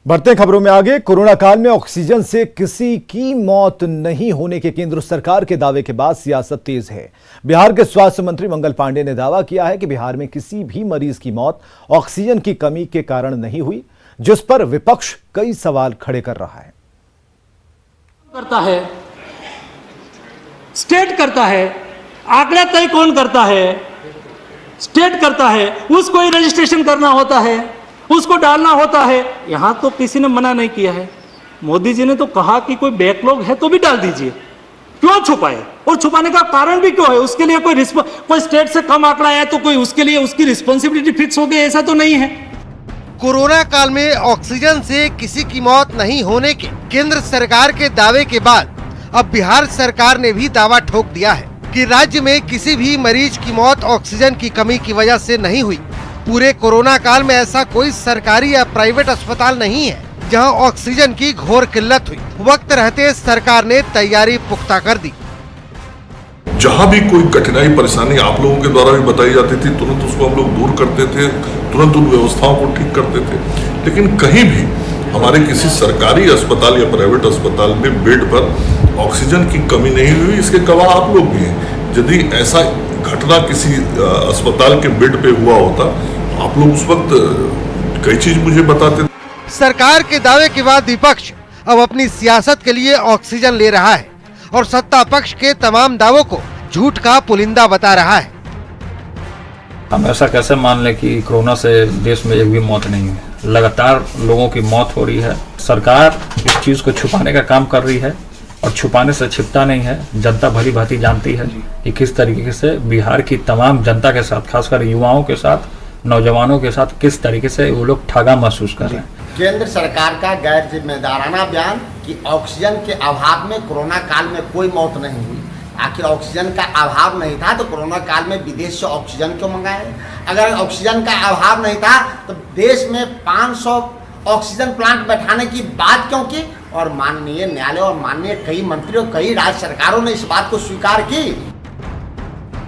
बढ़ते खबरों में आगे। कोरोना काल में ऑक्सीजन से किसी की मौत नहीं होने के केंद्र सरकार के दावे के बाद सियासत तेज है। बिहार के स्वास्थ्य मंत्री मंगल पांडे ने दावा किया है कि बिहार में किसी भी मरीज की मौत ऑक्सीजन की कमी के कारण नहीं हुई, जिस पर विपक्ष कई सवाल खड़े कर रहा है। स्टेट करता है, आंकड़ा तय कौन करता है? स्टेट करता है, उसको ही रजिस्ट्रेशन करना होता है, उसको डालना होता है। यहां तो किसी ने मना नहीं किया है। मोदी जी ने तो कहा कि कोई बैकलॉग है तो भी डाल दीजिए, क्यों छुपाए? और छुपाने का कारण भी क्यों है? उसके लिए कोई स्टेट से कम आंकड़ा है तो कोई उसके लिए उसकी रिस्पॉन्सिबिलिटी फिक्स हो गई, ऐसा तो नहीं है। कोरोना काल में ऑक्सीजन से किसी की मौत नहीं होने के केंद्र सरकार के दावे के बाद अब बिहार सरकार ने भी दावा ठोक दिया है कि राज्य में किसी भी मरीज की मौत ऑक्सीजन की कमी की वजह से नहीं हुई। पूरे कोरोना काल में ऐसा कोई सरकारी या प्राइवेट अस्पताल नहीं है जहां ऑक्सीजन की घोर किल्लत हुई। वक्त रहते सरकार ने तैयारी पुख्ता कर दी। जहां भी कोई कठिनाई परेशानी आप लोगों के द्वारा भी बताई जाती थी, तुरंत उसको हम लोग दूर करते थे, तुरंत उन व्यवस्थाओं को ठीक करते थे। लेकिन कहीं भी हमारे किसी सरकारी अस्पताल या प्राइवेट अस्पताल में बेड पर ऑक्सीजन की कमी नहीं हुई। इसके गवाह आप लोग भी हैं। यदि ऐसा घटना किसी अस्पताल के बेड पे हुआ होता, आप लोग उस वक्त कई चीज मुझे बताते। सरकार के दावे के बाद विपक्ष अब अपनी सियासत के लिए ऑक्सीजन ले रहा है और सत्ता पक्ष के तमाम दावों को झूठ का पुलिंदा बता रहा है। हम ऐसा कैसे मान लें कि कोरोना से देश में एक भी मौत नहीं है? लगातार लोगों की मौत हो रही है। सरकार इस चीज को छुपाने का काम कर रही है और छुपाने से छिपता नहीं है। जनता भली भांति जानती है कि किस तरीके से बिहार की तमाम जनता के साथ, खासकर युवाओं के साथ, नौजवानों के साथ किस तरीके से वो लोग ठगा महसूस कर रहे हैं। केंद्र सरकार का गैर जिम्मेदाराना बयान कि ऑक्सीजन के अभाव में कोरोना काल में कोई मौत नहीं हुई। आखिर ऑक्सीजन का अभाव नहीं था तो कोरोना काल में विदेश से ऑक्सीजन क्यों मंगाए? अगर ऑक्सीजन का अभाव नहीं था तो देश में 500 ऑक्सीजन प्लांट बैठाने की बात क्यों की? और माननीय न्यायालय और माननीय कई मंत्रियों, कई राज्य सरकारों ने इस बात को स्वीकार की।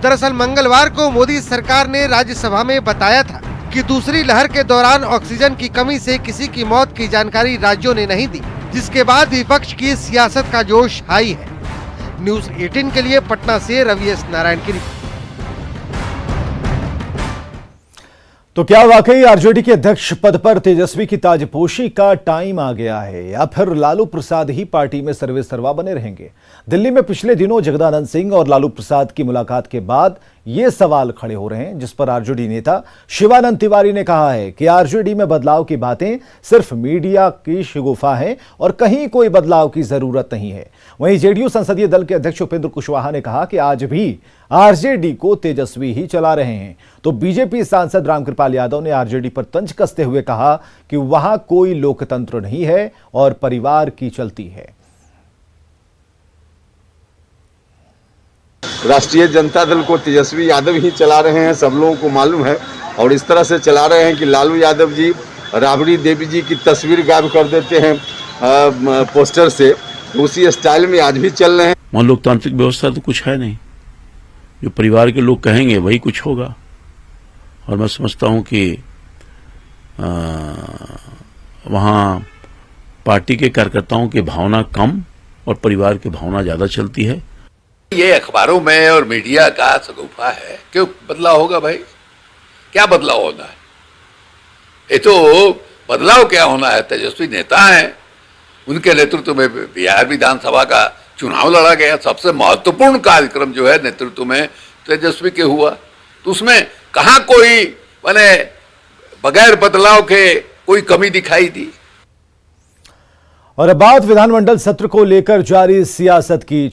दरअसल मंगलवार को मोदी सरकार ने राज्यसभा में बताया था कि दूसरी लहर के दौरान ऑक्सीजन की कमी से किसी की मौत की जानकारी राज्यों ने नहीं दी, जिसके बाद विपक्ष की सियासत का जोश हाई है। न्यूज़ 18 के लिए पटना से रवि एस नारायण की रिपोर्ट। तो क्या वाकई आरजेडी के अध्यक्ष पद पर तेजस्वी की ताजपोशी का टाइम आ गया है, या फिर लालू प्रसाद ही पार्टी में सर्वे सर्वा बने रहेंगे? दिल्ली में पिछले दिनों जगदानंद सिंह और लालू प्रसाद की मुलाकात के बाद ये सवाल खड़े हो रहे हैं, जिस पर आरजेडी नेता शिवानंद तिवारी ने कहा है कि आरजेडी में बदलाव की बातें सिर्फ मीडिया की शगुफा है और कहीं कोई बदलाव की जरूरत नहीं है। वहीं जेडीयू संसदीय दल के अध्यक्ष उपेंद्र कुशवाहा ने कहा कि आज भी आरजेडी को तेजस्वी ही चला रहे हैं। तो बीजेपी सांसद रामकृपाल यादव ने आरजेडी पर तंज कसते हुए कहा कि वहां कोई लोकतंत्र नहीं है और परिवार की चलती है। राष्ट्रीय जनता दल को तेजस्वी यादव ही चला रहे हैं, सब लोगों को मालूम है। और इस तरह से चला रहे हैं कि लालू यादव जी राबड़ी देवी जी की तस्वीर गायब कर देते हैं पोस्टर से, उसी स्टाइल में आज भी चल रहे हैं। वहाँ लोकतांत्रिक व्यवस्था तो कुछ है नहीं। जो परिवार के लोग कहेंगे वही कुछ होगा। और मैं समझता हूँ कि वहाँ पार्टी के कार्यकर्ताओं की भावना कम और परिवार की भावना ज़्यादा चलती है। ये अखबारों में और मीडिया का सगुफा है। क्यों बदलाव होगा भाई? क्या बदलाव होना है? ये तो बदलाव क्या होना है? तेजस्वी नेता हैं, उनके नेतृत्व में बिहार विधानसभा का चुनाव लड़ा गया। सबसे महत्वपूर्ण कार्यक्रम जो है नेतृत्व में तेजस्वी के हुआ, तो उसमें कहाँ कोई माने बगैर बदलाव के कोई कमी दिखाई दी? और अब बात विधानमंडल सत्र को लेकर जारी सियासत की।